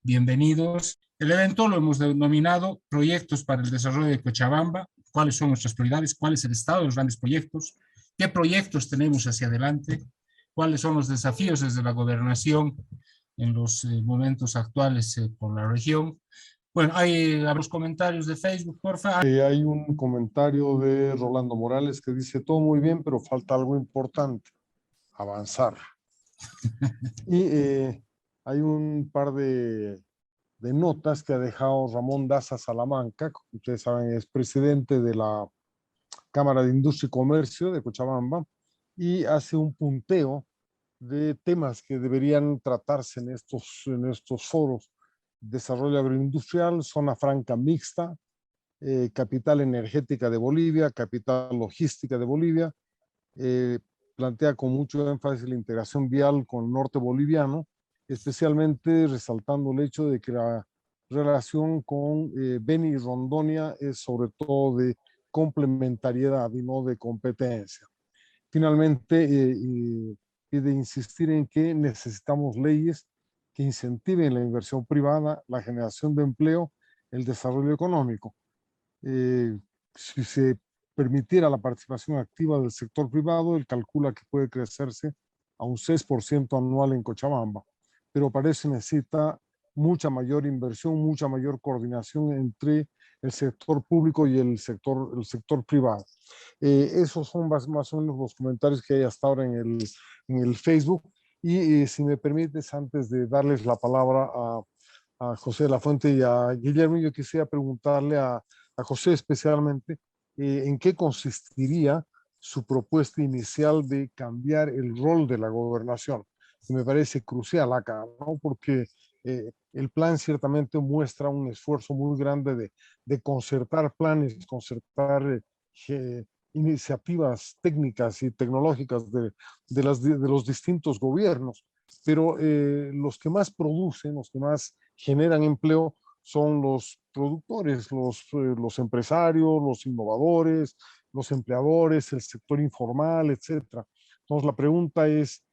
bienvenidos. El evento lo hemos denominado Proyectos para el Desarrollo de Cochabamba. ¿Cuáles son nuestras prioridades? ¿Cuál es el estado de los grandes proyectos? ¿Qué proyectos tenemos hacia adelante? ¿Cuáles son los desafíos desde la gobernación en los momentos actuales con la región? Bueno, hay los comentarios de Facebook, porfa. Hay un comentario de Rolando Morales que dice, todo muy bien, pero falta algo importante, avanzar. Y hay un par de notas que ha dejado Ramón Daza Salamanca, como ustedes saben, es presidente de la Cámara de Industria y Comercio de Cochabamba, y hace un punteo de temas que deberían tratarse en estos foros. Desarrollo agroindustrial, zona franca mixta, capital energética de Bolivia, capital logística de Bolivia, eh, plantea con mucho énfasis la integración vial con el norte boliviano, especialmente resaltando el hecho de que la relación con Beni y Rondonia es sobre todo de complementariedad y no de competencia. Finalmente, pide insistir en que necesitamos leyes que incentiven la inversión privada, la generación de empleo, el desarrollo económico. Si se permitiera la participación activa del sector privado, él calcula que puede crecerse a un 6% anual en Cochabamba, pero para eso necesita mucha mayor inversión, mucha mayor coordinación entre el sector público y el sector privado. Esos son más o menos los comentarios que hay hasta ahora en el Facebook. Y si me permites, antes de darles la palabra a José de la Fuente y a Guillermo, yo quisiera preguntarle a José especialmente en qué consistiría su propuesta inicial de cambiar el rol de la gobernación, que me parece crucial acá, ¿no? Porque el plan ciertamente muestra un esfuerzo muy grande de concertar planes, concertar iniciativas técnicas y tecnológicas de los distintos gobiernos, pero los que más producen, los que más generan empleo, son los productores, los empresarios, los innovadores, los empleadores, el sector informal, etcétera. Entonces, la pregunta es,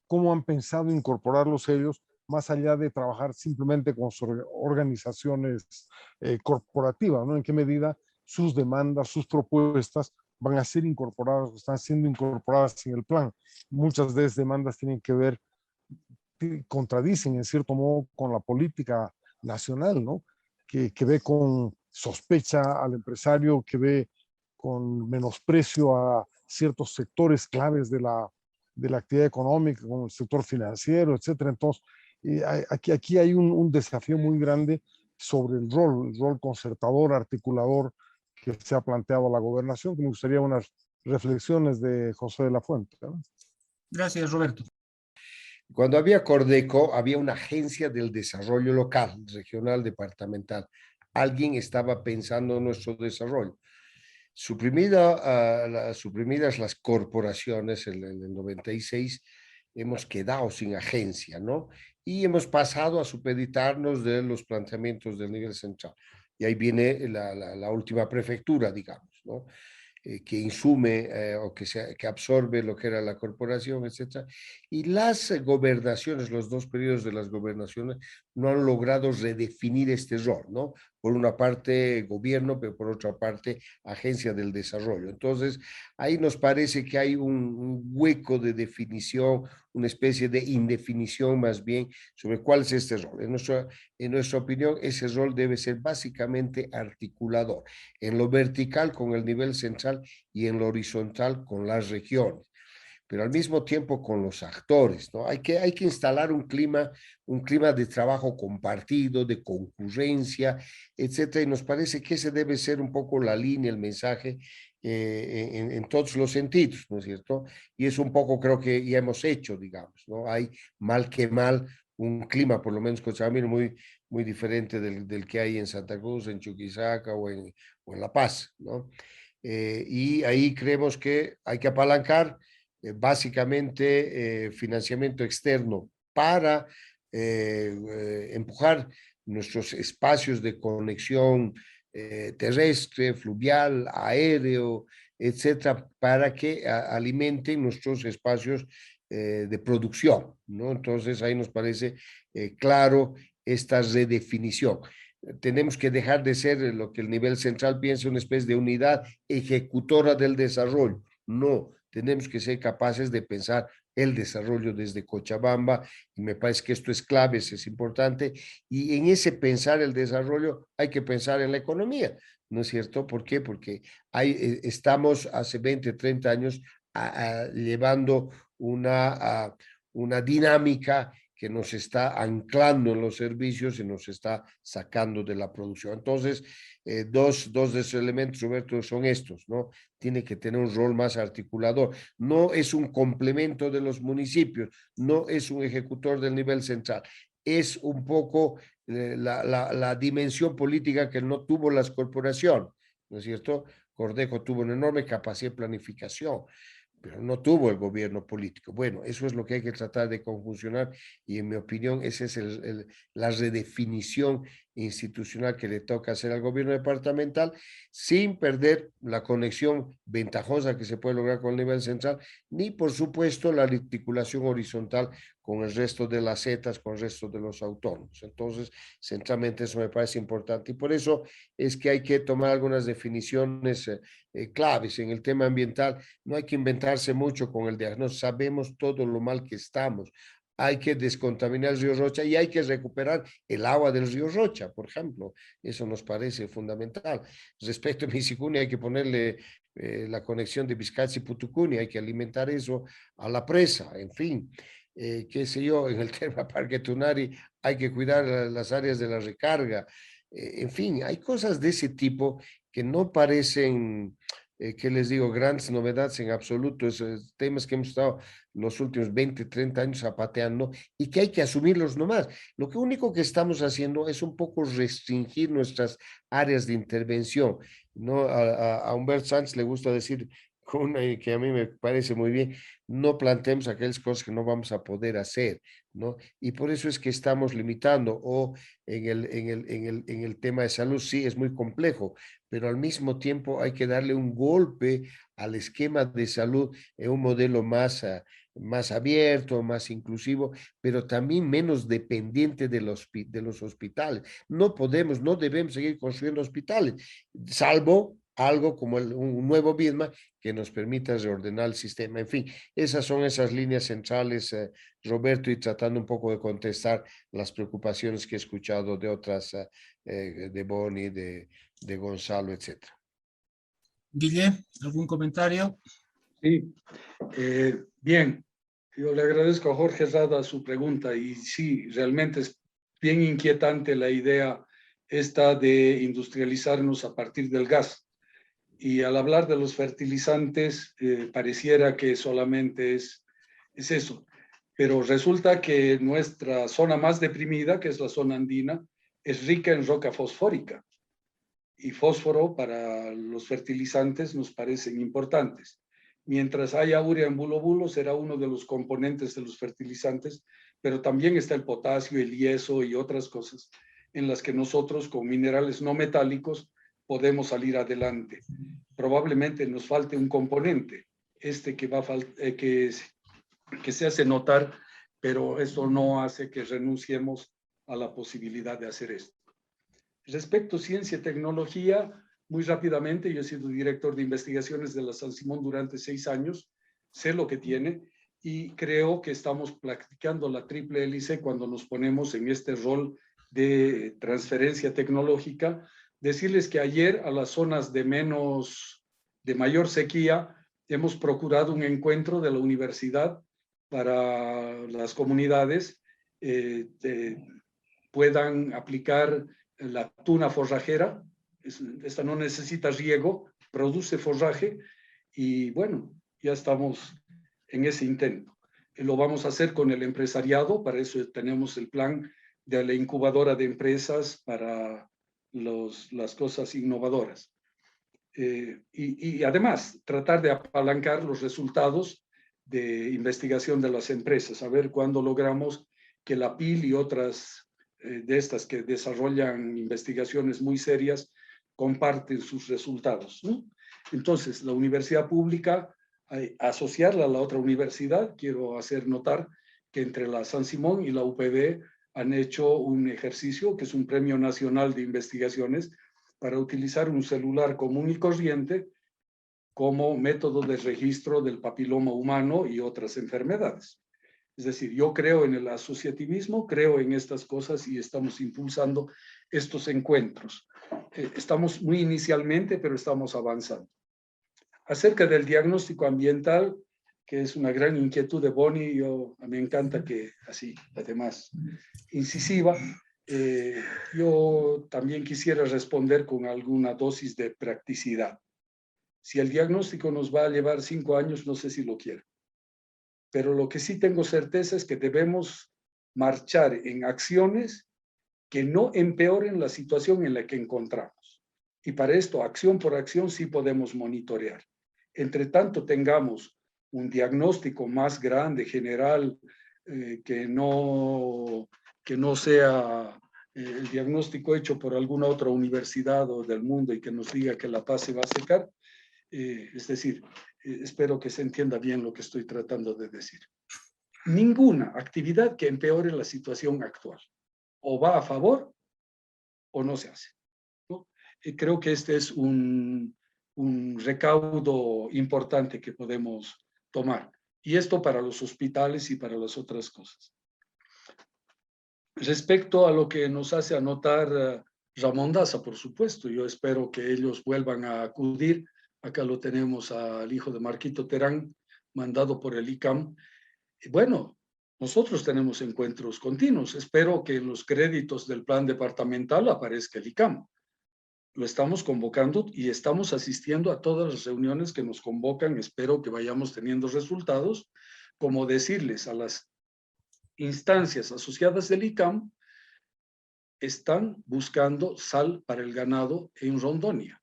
¿cómo han pensado incorporarlos ellos más allá de trabajar simplemente con sus organizaciones corporativas, ¿no? ¿En qué medida sus demandas, sus propuestas van a ser incorporadas, están siendo incorporadas en el plan? Muchas de esas demandas tienen que ver, contradicen en cierto modo con la política nacional, ¿no? Que ve con sospecha al empresario, que ve con menosprecio a ciertos sectores claves de la actividad económica, como el sector financiero, etcétera. Entonces, aquí hay un desafío muy grande sobre el rol concertador, articulador que se ha planteado a la gobernación, que me gustaría unas reflexiones de José de la Fuente, ¿no? Gracias, Roberto. Cuando había Cordeco, había una agencia del desarrollo local, regional, departamental. Alguien estaba pensando en nuestro desarrollo. Suprimidas las corporaciones en el 96, hemos quedado sin agencia, ¿no? Y hemos pasado a supeditarnos de los planteamientos del nivel central. Y ahí viene la última prefectura, digamos, ¿no? Que insume o que absorbe lo que era la corporación, etcétera. Y las gobernaciones, los dos periodos de las gobernaciones, no han logrado redefinir este rol, ¿no? Por una parte gobierno, pero por otra parte agencia del desarrollo. Entonces, ahí nos parece que hay un hueco de definición, una especie de indefinición más bien sobre cuál es este rol. En nuestra opinión, ese rol debe ser básicamente articulador, en lo vertical con el nivel central y en lo horizontal con las regiones, pero al mismo tiempo con los actores, ¿no? Hay que instalar un clima de trabajo compartido, de concurrencia, etcétera, y nos parece que ese debe ser un poco la línea, el mensaje en todos los sentidos, ¿no es cierto? Y es un poco, creo que ya hemos hecho, digamos, ¿no? Hay mal que mal un clima, por lo menos cochabambino, muy diferente del que hay en Santa Cruz, en Chuquisaca o en La Paz, ¿no? Y ahí creemos que hay que apalancar básicamente financiamiento externo para empujar nuestros espacios de conexión terrestre, fluvial, aéreo, etcétera, para que alimenten nuestros espacios de producción, ¿no? Entonces ahí nos parece claro esta redefinición. Tenemos que dejar de ser lo que el nivel central piensa, una especie de unidad ejecutora del desarrollo. No, tenemos que ser capaces de pensar el desarrollo desde Cochabamba, y me parece que esto es clave, es importante, y en ese pensar el desarrollo hay que pensar en la economía, ¿no es cierto? ¿Por qué? Porque estamos hace 20, 30 años llevando una dinámica que nos está anclando en los servicios y nos está sacando de la producción. Entonces, dos de esos elementos, Roberto, son estos, ¿no? Tiene que tener un rol más articulador. No es un complemento de los municipios, no es un ejecutor del nivel central. Es un poco la dimensión política que no tuvo las corporaciones, ¿no es cierto? Cordejo tuvo una enorme capacidad de planificación, pero no tuvo el gobierno político. Bueno, eso es lo que hay que tratar de conjuncionar, y en mi opinión esa es la redefinición institucional que le toca hacer al gobierno departamental, sin perder la conexión ventajosa que se puede lograr con el nivel central, ni por supuesto la articulación horizontal con el resto de las zetas, con el resto de los autónomos. Entonces, centralmente eso me parece importante, y por eso es que hay que tomar algunas definiciones claves en el tema ambiental. No hay que inventarse mucho con el diagnóstico, sabemos todo lo mal que estamos. Hay que descontaminar el río Rocha y hay que recuperar el agua del río Rocha, por ejemplo. Eso nos parece fundamental. Respecto a Misicuni, hay que ponerle la conexión de Vizcaya y Putucuni, hay que alimentar eso a la presa, en fin. Qué sé yo, en el tema Parque Tunari hay que cuidar las áreas de la recarga. En fin, hay cosas de ese tipo que no parecen, ¿qué les digo?, grandes novedades en absoluto. Esos temas que hemos estado los últimos 20, 30 años zapateando y que hay que asumirlos nomás. Lo que único que estamos haciendo es un poco restringir nuestras áreas de intervención, ¿no? A Humberto Sánchez le gusta decir, que a mí me parece muy bien, no planteemos aquellas cosas que no vamos a poder hacer, ¿no? Y por eso es que estamos limitando, o en el tema de salud sí es muy complejo, pero al mismo tiempo hay que darle un golpe al esquema de salud en un modelo más abierto, más inclusivo, pero también menos dependiente de los hospitales. No podemos, no debemos seguir construyendo hospitales, salvo algo como un nuevo BIDMA que nos permita reordenar el sistema. En fin, esas son esas líneas centrales, Roberto, y tratando un poco de contestar las preocupaciones que he escuchado de otras, de Boni, de Gonzalo, etcétera. Guille, ¿algún comentario? Sí, bien. Yo le agradezco a Jorge Rada su pregunta, y sí, realmente es bien inquietante la idea esta de industrializarnos a partir del gas. Y al hablar de los fertilizantes, pareciera que solamente es eso. Pero resulta que nuestra zona más deprimida, que es la zona andina, es rica en roca fosfórica. Y fósforo para los fertilizantes nos parecen importantes. Mientras haya urea en bulo será uno de los componentes de los fertilizantes, pero también está el potasio, el yeso y otras cosas en las que nosotros con minerales no metálicos podemos salir adelante. Probablemente nos falte un componente, que se hace notar, pero eso no hace que renunciemos a la posibilidad de hacer esto. Respecto a ciencia y tecnología, muy rápidamente, yo he sido director de investigaciones de la San Simón durante 6 años, sé lo que tiene y creo que estamos practicando la triple hélice cuando nos ponemos en este rol de transferencia tecnológica. Decirles que ayer a las zonas de mayor sequía hemos procurado un encuentro de la universidad para las comunidades puedan aplicar la tuna forrajera. Esta no necesita riego, produce forraje, y bueno, ya estamos en ese intento. Lo vamos a hacer con el empresariado, para eso tenemos el plan de la incubadora de empresas para las cosas innovadoras. Y además, tratar de apalancar los resultados de investigación de las empresas, a ver cuándo logramos que la PIL y otras de estas que desarrollan investigaciones muy serias comparten sus resultados, ¿no? Entonces, la universidad pública, asociarla a la otra universidad, quiero hacer notar que entre la San Simón y la UPB han hecho un ejercicio que es un premio nacional de investigaciones para utilizar un celular común y corriente como método de registro del papiloma humano y otras enfermedades. Es decir, yo creo en el asociativismo, creo en estas cosas y estamos impulsando estos encuentros. Estamos muy inicialmente, pero estamos avanzando. Acerca del diagnóstico ambiental, que es una gran inquietud de Bonnie, me encanta que así, además, incisiva, yo también quisiera responder con alguna dosis de practicidad. Si el diagnóstico nos va a llevar 5 años, no sé si lo quiero. Pero lo que sí tengo certeza es que debemos marchar en acciones que no empeoren la situación en la que encontramos. Y para esto, acción por acción, sí podemos monitorear. Entre tanto, tengamos un diagnóstico más grande, general, que no sea el diagnóstico hecho por alguna otra universidad o del mundo y que nos diga que la paz se va a secar. Es decir, espero que se entienda bien lo que estoy tratando de decir. Ninguna actividad que empeore la situación actual. O va a favor o no se hace, ¿no? Creo que este es un recaudo importante que podemos tomar. Y esto para los hospitales y para las otras cosas. Respecto a lo que nos hace anotar Ramón Daza, por supuesto, yo espero que ellos vuelvan a acudir. Acá lo tenemos al hijo de Marquito Terán, mandado por el ICAM. Y bueno, nosotros tenemos encuentros continuos. Espero que en los créditos del plan departamental aparezca el ICAM. Lo estamos convocando y estamos asistiendo a todas las reuniones que nos convocan. Espero que vayamos teniendo resultados, como decirles a las instancias asociadas del ICAM, están buscando sal para el ganado en Rondonia.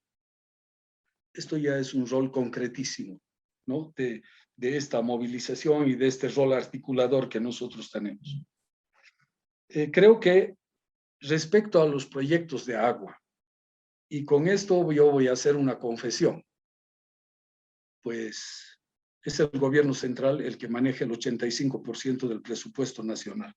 Esto ya es un rol concretísimo, ¿no? de esta movilización y de este rol articulador que nosotros tenemos. Creo que respecto a los proyectos de agua, y con esto yo voy a hacer una confesión, pues es el gobierno central el que maneja el 85% del presupuesto nacional.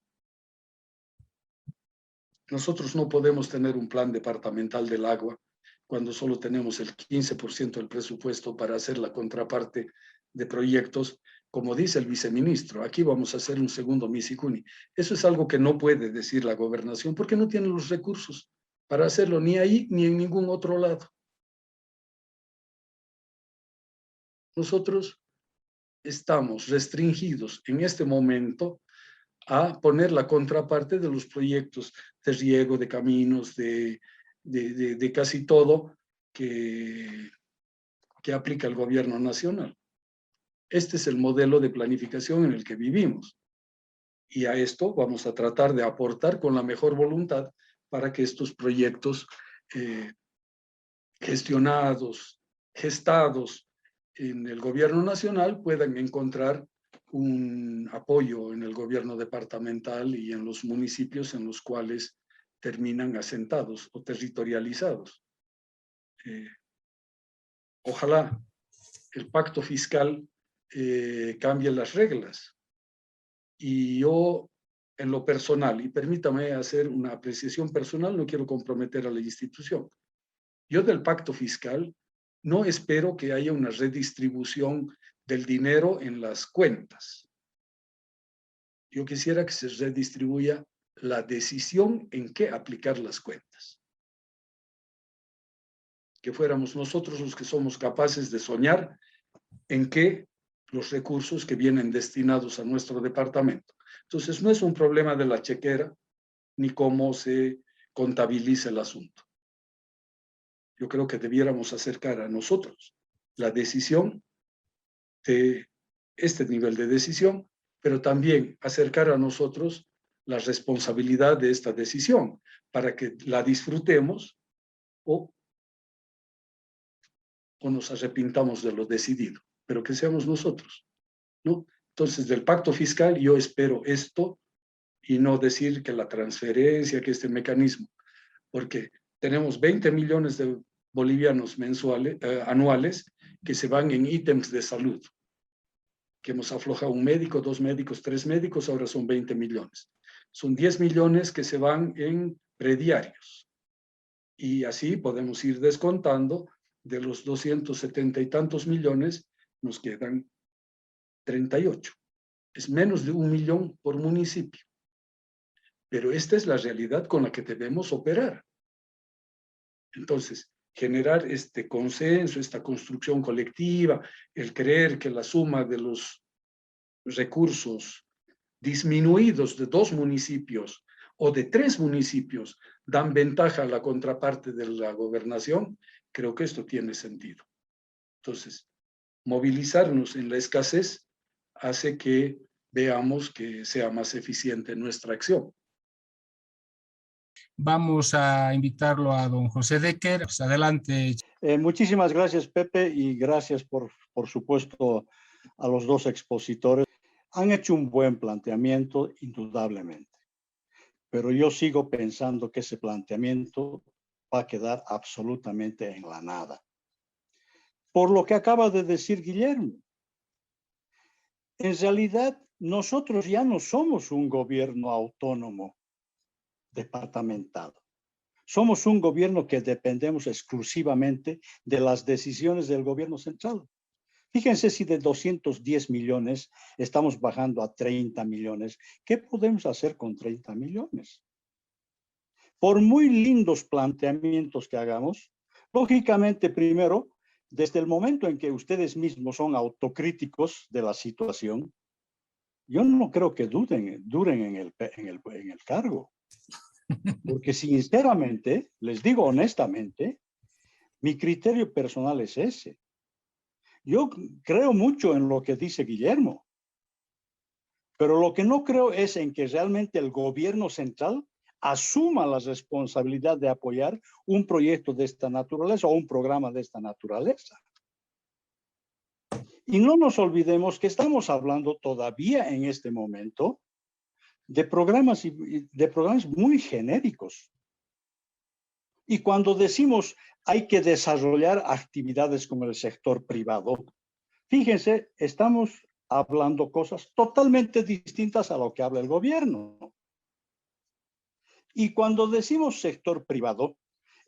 Nosotros no podemos tener un plan departamental del agua cuando solo tenemos el 15% del presupuesto para hacer la contraparte de proyectos. Como dice el viceministro, aquí vamos a hacer un segundo Misicuni. Eso es algo que no puede decir la gobernación porque no tiene los recursos para hacerlo ni ahí ni en ningún otro lado. Nosotros estamos restringidos en este momento a poner la contraparte de los proyectos de riego, de caminos, de casi todo que aplica el gobierno nacional. Este es el modelo de planificación en el que vivimos. Y a esto vamos a tratar de aportar con la mejor voluntad para que estos proyectos gestionados, gestados en el gobierno nacional puedan encontrar un apoyo en el gobierno departamental y en los municipios en los cuales terminan asentados o territorializados. Ojalá el pacto fiscal cambie las reglas. Y yo, en lo personal, y permítame hacer una apreciación personal, no quiero comprometer a la institución. Yo del pacto fiscal no espero que haya una redistribución del dinero en las cuentas. Yo quisiera que se redistribuya la decisión en qué aplicar las cuentas. Que fuéramos nosotros los que somos capaces de soñar en qué los recursos que vienen destinados a nuestro departamento. Entonces, no es un problema de la chequera ni cómo se contabiliza el asunto. Yo creo que debiéramos acercar a nosotros la decisión de este nivel de decisión, pero también acercar a nosotros la responsabilidad de esta decisión para que la disfrutemos o nos arrepintamos de lo decidido, pero que seamos nosotros, ¿no? Entonces, del pacto fiscal yo espero esto y no decir que la transferencia, que este mecanismo, porque tenemos 20 millones de bolivianos anuales que se van en ítems de salud, que hemos aflojado un médico, 2 médicos, 3 médicos, ahora son 20 millones. Son 10 millones que se van en prediarios. Y así podemos ir descontando. De los 270 y tantos millones, nos quedan 38. Es menos de 1 millón por municipio. Pero esta es la realidad con la que debemos operar. Entonces, generar este consenso, esta construcción colectiva, el creer que la suma de los recursos disminuidos de 2 municipios o de 3 municipios dan ventaja a la contraparte de la gobernación, creo que esto tiene sentido. Entonces, movilizarnos en la escasez hace que veamos que sea más eficiente nuestra acción. Vamos a invitarlo a don José Decker. Pues adelante. Muchísimas gracias, Pepe, y gracias por supuesto a los dos expositores. Han hecho un buen planteamiento, indudablemente, pero yo sigo pensando que ese planteamiento va a quedar absolutamente en la nada. Por lo que acaba de decir Guillermo, en realidad nosotros ya no somos un gobierno autónomo departamental. Somos un gobierno que dependemos exclusivamente de las decisiones del gobierno central. Fíjense si de 210 millones estamos bajando a 30 millones. ¿Qué podemos hacer con 30 millones? Por muy lindos planteamientos que hagamos, lógicamente, primero, desde el momento en que ustedes mismos son autocríticos de la situación, yo no creo que duren en el cargo. Porque sinceramente, les digo honestamente, mi criterio personal es ese. Yo creo mucho en lo que dice Guillermo, pero lo que no creo es en que realmente el gobierno central asuma la responsabilidad de apoyar un proyecto de esta naturaleza o un programa de esta naturaleza. Y no nos olvidemos que estamos hablando todavía en este momento de programas muy genéricos. Y cuando decimos hay que desarrollar actividades con el sector privado, fíjense, estamos hablando cosas totalmente distintas a lo que habla el gobierno. Y cuando decimos sector privado,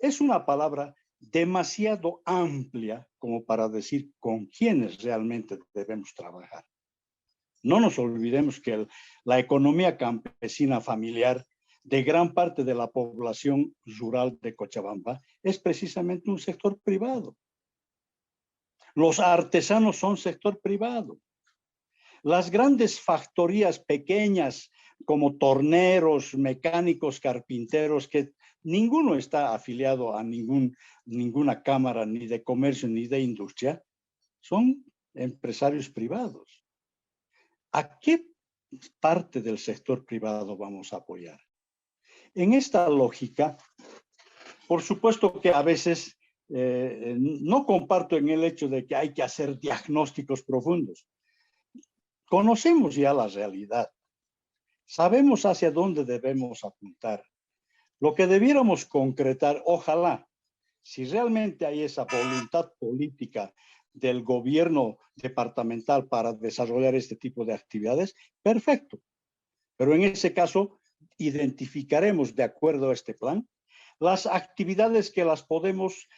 es una palabra demasiado amplia como para decir con quiénes realmente debemos trabajar. No nos olvidemos que la economía campesina familiar de gran parte de la población rural de Cochabamba es precisamente un sector privado. Los artesanos son sector privado. Las grandes factorías pequeñas como torneros, mecánicos, carpinteros, que ninguno está afiliado a ninguna cámara ni de comercio ni de industria, son empresarios privados. ¿A qué parte del sector privado vamos a apoyar? En esta lógica, por supuesto que a veces no comparto en el hecho de que hay que hacer diagnósticos profundos. Conocemos ya la realidad. Sabemos hacia dónde debemos apuntar. Lo que debiéramos concretar, ojalá, si realmente hay esa voluntad política del gobierno departamental para desarrollar este tipo de actividades, perfecto. Pero en ese caso, identificaremos de acuerdo a este plan las actividades que las podemos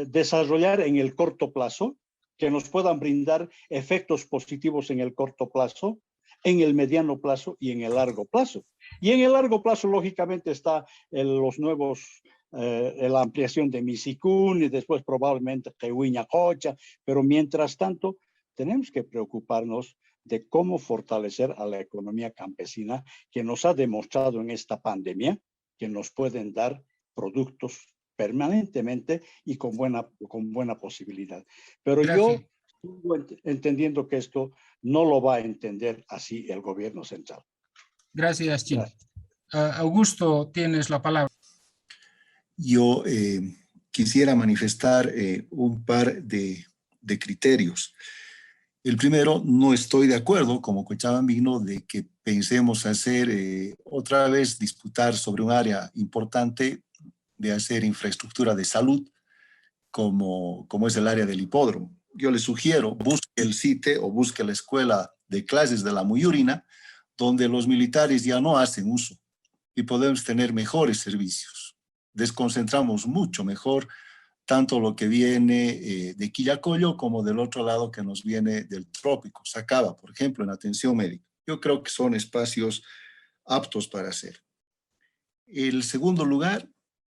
desarrollar en el corto plazo, que nos puedan brindar efectos positivos en el corto plazo, en el mediano plazo y en el largo plazo. Y en el largo plazo, lógicamente, está los nuevos, la ampliación de Misicún y después probablemente Tehuiñacocha, pero mientras tanto, tenemos que preocuparnos de cómo fortalecer a la economía campesina que nos ha demostrado en esta pandemia que nos pueden dar productos permanentemente y con buena posibilidad. Pero Gracias. yo sigo entendiendo que esto no lo va a entender así el gobierno central. Gracias, Chino. Augusto, tienes la palabra. Yo quisiera manifestar un par de criterios. El primero, no estoy de acuerdo como cochabambino de que pensemos hacer otra vez disputar sobre un área importante de hacer infraestructura de salud como es el área del hipódromo. Yo le sugiero, busque el CITE o busque la escuela de clases de la Muyurina, donde los militares ya no hacen uso y podemos tener mejores servicios. Desconcentramos mucho mejor tanto lo que viene de Quillacollo como del otro lado que nos viene del trópico, Sacaba, por ejemplo, en atención médica. Yo creo que son espacios aptos para hacer. El segundo lugar,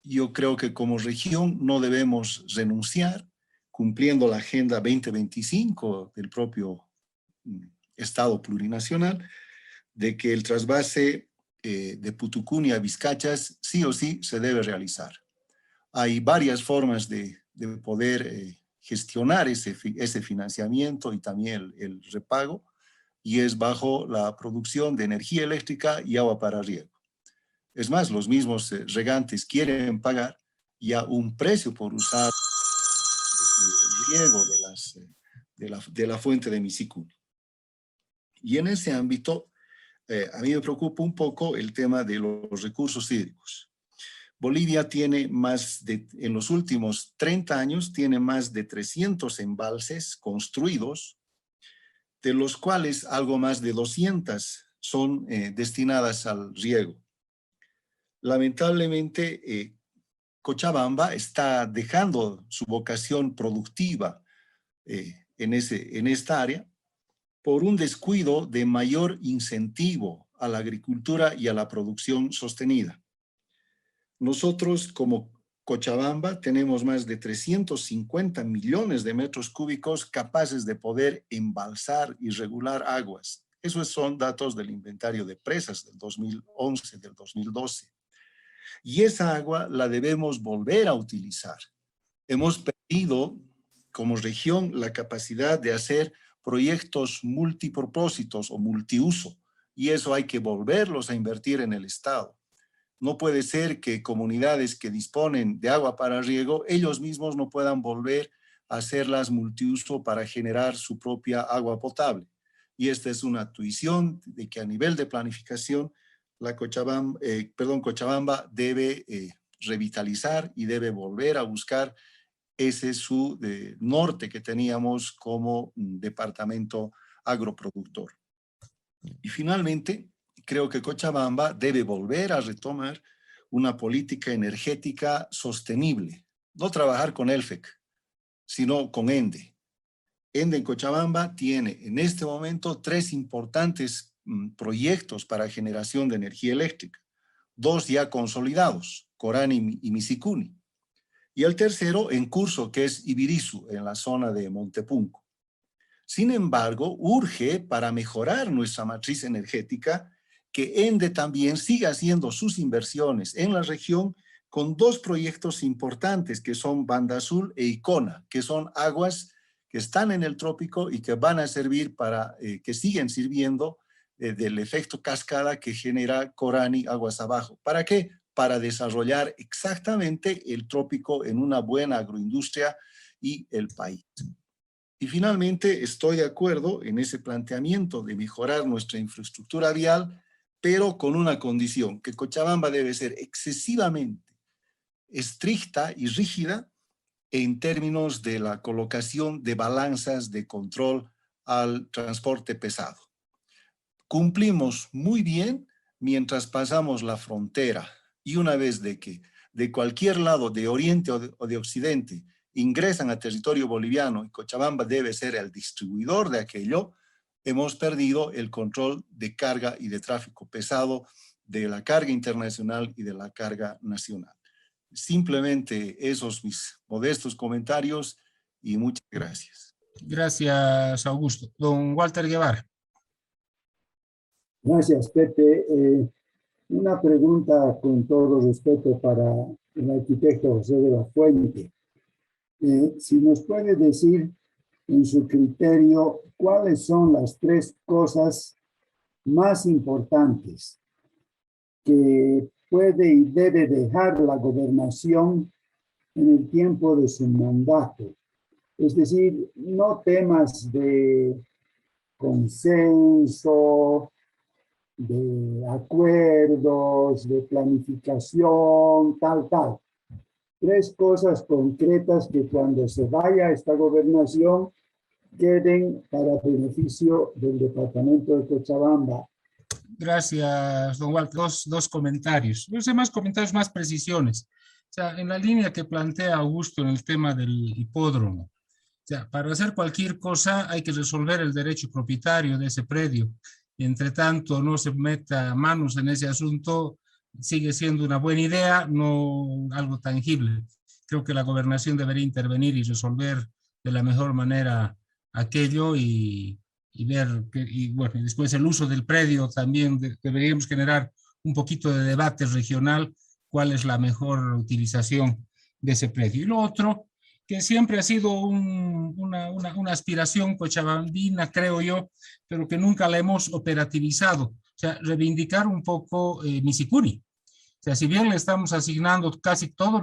yo creo que como región no debemos renunciar, cumpliendo la Agenda 2025 del propio Estado plurinacional, de que el trasvase de Putucuni a Vizcachas sí o sí se debe realizar. Hay varias formas de poder gestionar ese financiamiento y también el repago, y es bajo la producción de energía eléctrica y agua para riego. Es más, los mismos regantes quieren pagar ya un precio por usar el riego de la fuente de Misicuni. Y en ese ámbito, a mí me preocupa un poco el tema de los recursos hídricos. Bolivia tiene en los últimos 30 años, tiene más de 300 embalses construidos, de los cuales algo más de 200 son destinadas al riego. Lamentablemente, Cochabamba está dejando su vocación productiva en esta área por un descuido de mayor incentivo a la agricultura y a la producción sostenida. Nosotros como Cochabamba tenemos más de 350 millones de metros cúbicos capaces de poder embalsar y regular aguas. Esos son datos del inventario de presas del 2011, del 2012. Y esa agua la debemos volver a utilizar. Hemos perdido como región la capacidad de hacer proyectos multipropósitos o multiuso, y eso hay que volverlos a invertir en el Estado. No puede ser que comunidades que disponen de agua para riego, ellos mismos no puedan volver a hacerlas multiuso para generar su propia agua potable. Y esta es una tuición de que a nivel de planificación, Cochabamba debe revitalizar y debe volver a buscar ese su norte que teníamos como departamento agroproductor. Y finalmente, creo que Cochabamba debe volver a retomar una política energética sostenible. No trabajar con ELFEC, sino con ENDE. ENDE en Cochabamba tiene en este momento 3 importantes proyectos para generación de energía eléctrica. 2 ya consolidados, Corani y Misicuni. Y el tercero en curso, que es Ibirizu, en la zona de Montepunco. Sin embargo, urge para mejorar nuestra matriz energética que ENDE también siga haciendo sus inversiones en la región con 2 proyectos importantes que son Banda Azul e Icona, que son aguas que están en el trópico y que van a servir para, que siguen sirviendo del efecto cascada que genera Corani aguas abajo. ¿Para qué? Para desarrollar exactamente el trópico en una buena agroindustria y el país. Y finalmente estoy de acuerdo en ese planteamiento de mejorar nuestra infraestructura vial, pero con una condición, que Cochabamba debe ser excesivamente estricta y rígida en términos de la colocación de balanzas de control al transporte pesado. Cumplimos muy bien mientras pasamos la frontera, y una vez de cualquier lado, de oriente o de occidente, ingresan a territorio boliviano y Cochabamba debe ser el distribuidor de aquello, hemos perdido el control de carga y de tráfico pesado, de la carga internacional y de la carga nacional. Simplemente esos mis modestos comentarios y muchas gracias. Gracias, Augusto. Don Walter Guevara. Gracias, Pepe. Una pregunta con todo respeto para el arquitecto José de la Fuente. Si nos puede decir, en su criterio, cuáles son las 3 cosas más importantes que puede y debe dejar la gobernación en el tiempo de su mandato. Es decir, no temas de consenso, de acuerdos, de planificación, tal. 3 cosas concretas que cuando se vaya a esta gobernación queden para beneficio del departamento de Cochabamba Gracias, don Walter. Dos comentarios. Yo sé más comentarios, más precisiones. O sea, en la línea que plantea Augusto en el tema del hipódromo. O sea, para hacer cualquier cosa hay que resolver el derecho propietario de ese predio. Y entre tanto no se meta manos en ese asunto, sigue siendo una buena idea, no algo tangible. Creo que la gobernación debería intervenir y resolver de la mejor manera aquello y ver, y bueno, después el uso del predio también deberíamos generar un poquito de debate regional, cuál es la mejor utilización de ese predio. Y lo otro, que siempre ha sido una aspiración cochabambina, creo yo, pero que nunca la hemos operativizado. O sea, reivindicar un poco Misicuri. O sea, si bien le estamos asignando casi todo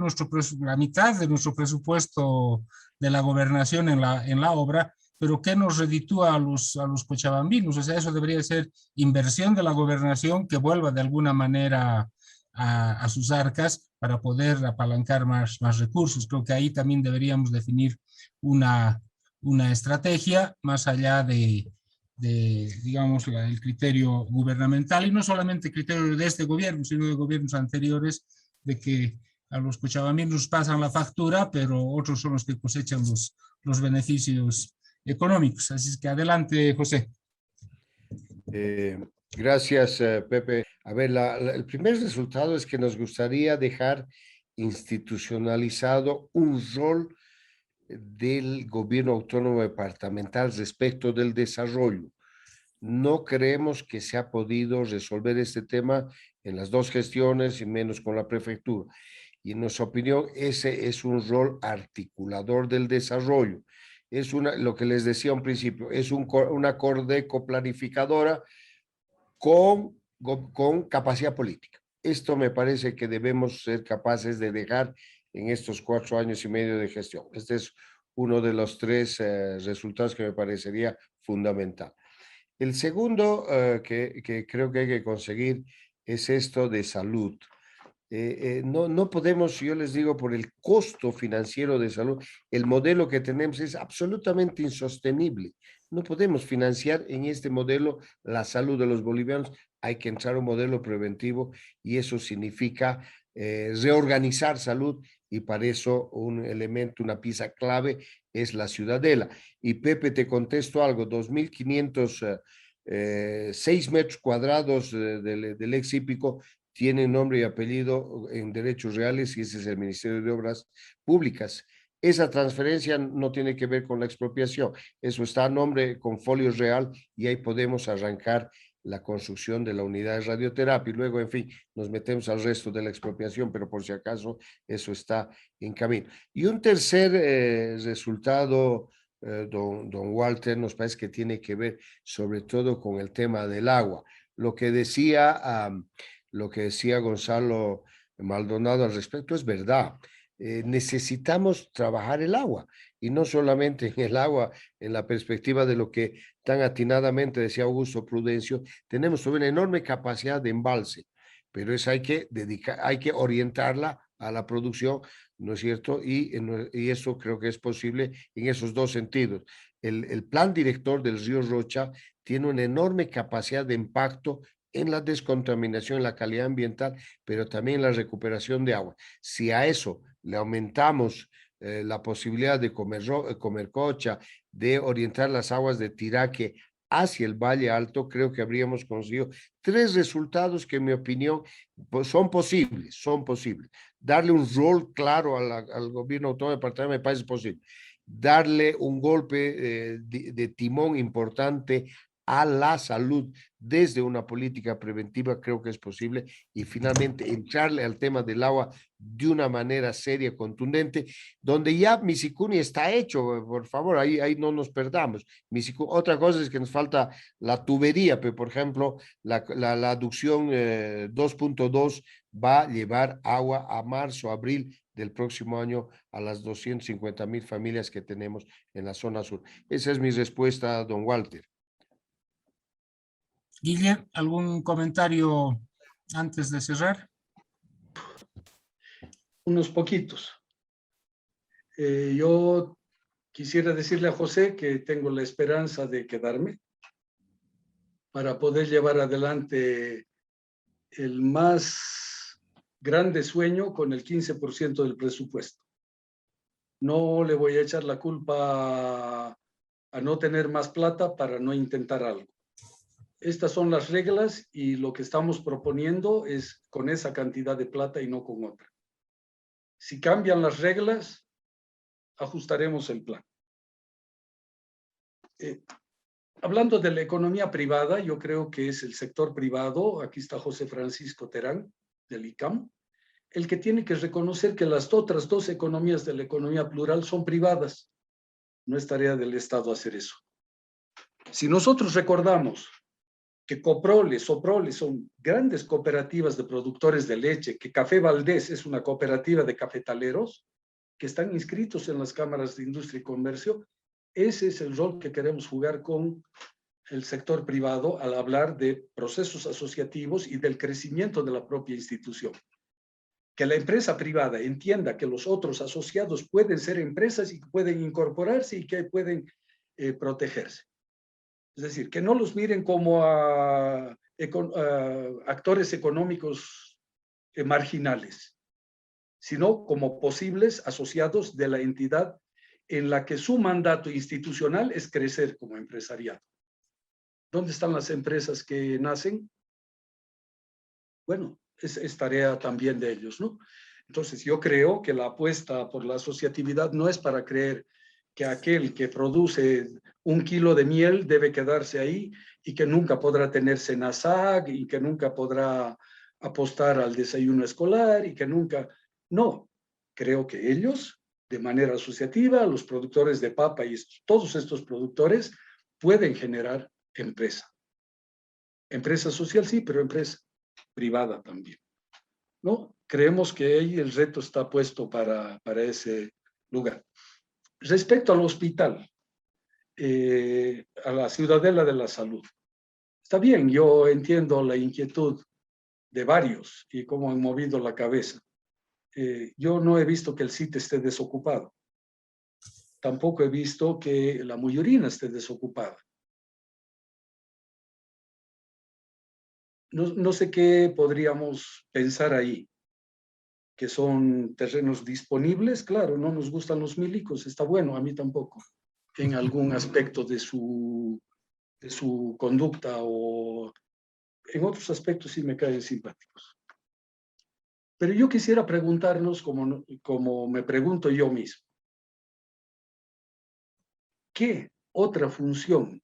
la mitad de nuestro presupuesto de la gobernación en la obra, pero ¿qué nos reditúa a los cochabambinos? O sea, eso debería ser inversión de la gobernación que vuelva de alguna manera a sus arcas para poder apalancar más recursos. Creo que ahí también deberíamos definir una estrategia más allá digamos, el criterio gubernamental, y no solamente el criterio de este gobierno, sino de gobiernos anteriores, de que a los cochabambinos pasan la factura, pero otros son los que cosechan los beneficios económicos. Así es que adelante, José. Gracias, Pepe. A ver, el primer resultado es que nos gustaría dejar institucionalizado un rol del gobierno autónomo departamental respecto del desarrollo. No creemos que se ha podido resolver este tema en las dos gestiones y menos con la prefectura. Y en nuestra opinión, ese es un rol articulador del desarrollo. Es lo que les decía a un principio, es una Cordeco planificadora con capacidad política. Esto me parece que debemos ser capaces de dejar en estos 4 años y medio de gestión. Este es uno de los 3 resultados que me parecería fundamental. El segundo que creo que hay que conseguir es esto de salud. No podemos, yo les digo, por el costo financiero de salud, el modelo que tenemos es absolutamente insostenible. No podemos financiar en este modelo la salud de los bolivianos. Hay que entrar a un modelo preventivo y eso significa reorganizar salud, y para eso un elemento, una pieza clave es la ciudadela. Y Pepe, te contesto algo, 2.506 metros cuadrados del ex hípico tiene nombre y apellido en derechos reales y ese es el Ministerio de Obras Públicas. Esa transferencia no tiene que ver con la expropiación, eso está a nombre con folio real y ahí podemos arrancar la construcción de la unidad de radioterapia y luego, en fin, nos metemos al resto de la expropiación, pero por si acaso eso está en camino. Y un tercer resultado, don Walter, nos parece que tiene que ver sobre todo con el tema del agua. Lo que decía Gonzalo Maldonado al respecto es verdad. Necesitamos trabajar el agua y no solamente en el agua, en la perspectiva de lo que tan atinadamente decía Augusto Prudencio, tenemos una enorme capacidad de embalse, pero hay que orientarla a la producción, ¿no es cierto? Y eso creo que es posible en esos dos sentidos. El plan director del río Rocha tiene una enorme capacidad de impacto en la descontaminación, en la calidad ambiental, pero también en la recuperación de agua. Si a eso le aumentamos la posibilidad de comer cocha, de orientar las aguas de Tiraque hacia el Valle Alto, creo que habríamos conseguido 3 resultados que en mi opinión pues, son posibles. Darle un rol claro al gobierno autónomo departamental me parece posible. Darle un golpe de timón importante a la salud desde una política preventiva creo que es posible, y finalmente entrarle al tema del agua de una manera seria, contundente, donde ya Misicuni está hecho, por favor, ahí no nos perdamos. Otra cosa es que nos falta la tubería, pero por ejemplo la aducción 2.2 va a llevar agua a marzo, abril del próximo año a las 250,000 familias que tenemos en la zona sur. Esa es mi respuesta, don Walter. Guillermo, ¿algún comentario antes de cerrar? Unos poquitos. Yo quisiera decirle a José que tengo la esperanza de quedarme. para poder llevar adelante el más grande sueño con el 15% del presupuesto. No le voy a echar la culpa a no tener más plata para no intentar algo. Estas son las reglas y lo que estamos proponiendo es con esa cantidad de plata y no con otra. Si cambian las reglas, ajustaremos el plan. Hablando de la economía privada, yo creo que es el sector privado, aquí está José Francisco Terán, del ICAM, el que tiene que reconocer que las otras dos economías de la economía plural son privadas. No es tarea del Estado hacer eso. Si nosotros recordamos que Coprole, Soprole son grandes cooperativas de productores de leche, que Café Valdés es una cooperativa de cafetaleros, que están inscritos en las cámaras de industria y comercio, ese es el rol que queremos jugar con el sector privado al hablar de procesos asociativos y del crecimiento de la propia institución. Que la empresa privada entienda que los otros asociados pueden ser empresas y que pueden incorporarse y que pueden protegerse. Es decir, que no los miren como actores económicos marginales, sino como posibles asociados de la entidad en la que su mandato institucional es crecer como empresariado. ¿Dónde están las empresas que nacen? Bueno, es tarea también de ellos, ¿no? Entonces, yo creo que la apuesta por la asociatividad no es para creer que aquel que produce 1 kilo de miel debe quedarse ahí y que nunca podrá tener SENASAG y que nunca podrá apostar al desayuno escolar y que nunca... No, creo que ellos, de manera asociativa, los productores de papa y todos estos productores pueden generar empresa. Empresa social sí, pero empresa privada también, ¿no? Creemos que ahí el reto está puesto para ese lugar. Respecto al hospital, a la Ciudadela de la Salud, está bien, yo entiendo la inquietud de varios y cómo han movido la cabeza. Yo no he visto que el sitio esté desocupado. Tampoco he visto que la Muyurina esté desocupada. No sé qué podríamos pensar ahí, que son terrenos disponibles, claro, no nos gustan los milicos, está bueno, a mí tampoco, en algún aspecto de su conducta o en otros aspectos sí me caen simpáticos. Pero yo quisiera preguntarnos, como me pregunto yo mismo, ¿qué otra función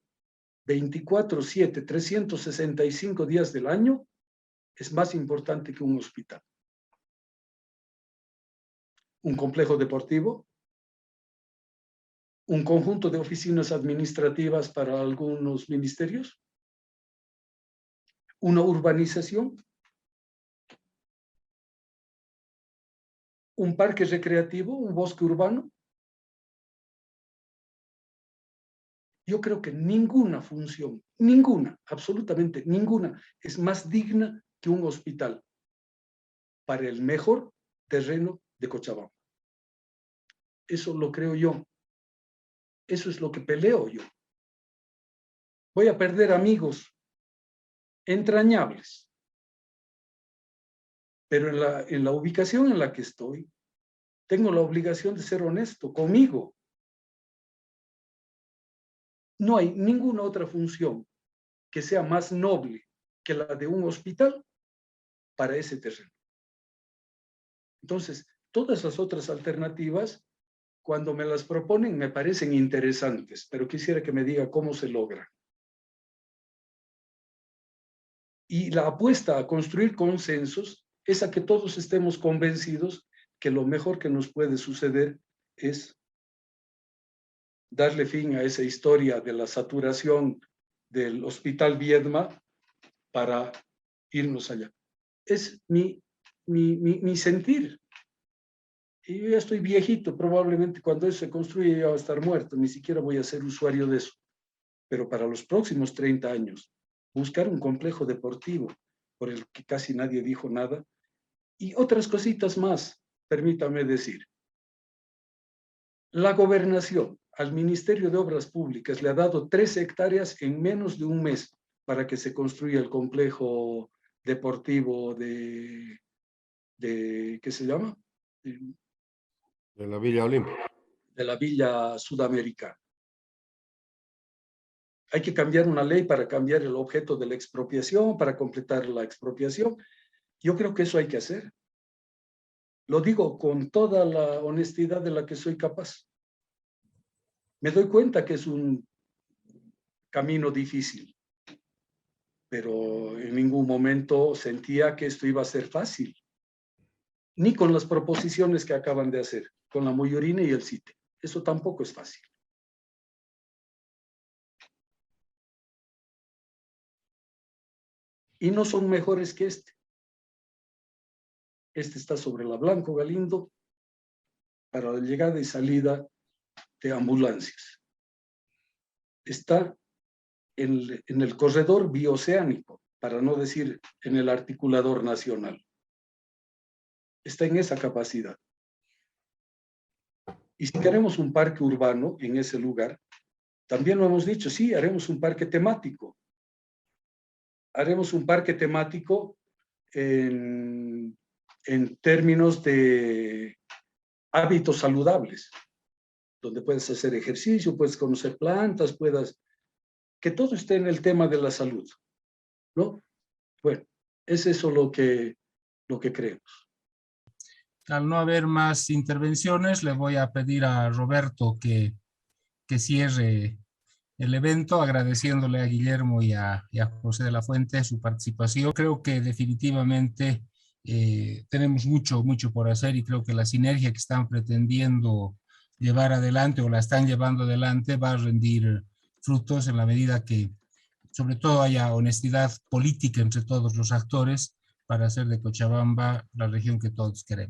24/7, 365 días del año es más importante que un hospital? ¿Un complejo deportivo? ¿Un conjunto de oficinas administrativas para algunos ministerios? ¿Una urbanización? ¿Un parque recreativo? ¿Un bosque urbano? Yo creo que ninguna función, ninguna, absolutamente ninguna, es más digna que un hospital para el mejor terreno de Cochabamba. Eso lo creo yo. Eso es lo que peleo yo. Voy a perder amigos entrañables, pero en la ubicación en la que estoy, tengo la obligación de ser honesto conmigo. No hay ninguna otra función que sea más noble que la de un hospital para ese terreno. Entonces, todas las otras alternativas, cuando me las proponen, me parecen interesantes, pero quisiera que me diga cómo se logra. Y la apuesta a construir consensos es a que todos estemos convencidos que lo mejor que nos puede suceder es darle fin a esa historia de la saturación del Hospital Viedma para irnos allá. Es mi sentir. Y yo ya estoy viejito, probablemente cuando eso se construye ya va a estar muerto, ni siquiera voy a ser usuario de eso. Pero para los próximos 30 años, buscar un complejo deportivo por el que casi nadie dijo nada, y otras cositas más, permítame decir. La gobernación al Ministerio de Obras Públicas le ha dado 13 hectáreas en menos de un mes para que se construya el complejo deportivo ¿qué se llama? De la Villa Olímpica. De la Villa Sudamericana. Hay que cambiar una ley para cambiar el objeto de la expropiación, para completar la expropiación. Yo creo que eso hay que hacer. Lo digo con toda la honestidad de la que soy capaz. Me doy cuenta que es un camino difícil, pero en ningún momento sentía que esto iba a ser fácil. Ni con las proposiciones que acaban de hacer, con la Moyorine y el CITE. Eso tampoco es fácil. Y no son mejores que este. Este está sobre la Blanco Galindo para la llegada y salida de ambulancias. Está en el corredor bioceánico, para no decir en el articulador nacional. Está en esa capacidad. Y si queremos un parque urbano en ese lugar, también lo hemos dicho, sí, haremos un parque temático. Haremos un parque temático en términos de hábitos saludables, donde puedes hacer ejercicio, puedes conocer plantas, que todo esté en el tema de la salud, ¿no? Bueno, es eso lo que creemos. Al no haber más intervenciones, le voy a pedir a Roberto que cierre el evento, agradeciéndole a Guillermo y a José de la Fuente su participación. Creo que definitivamente tenemos mucho por hacer y creo que la sinergia que están pretendiendo llevar adelante o la están llevando adelante va a rendir frutos en la medida que sobre todo haya honestidad política entre todos los actores para hacer de Cochabamba la región que todos queremos.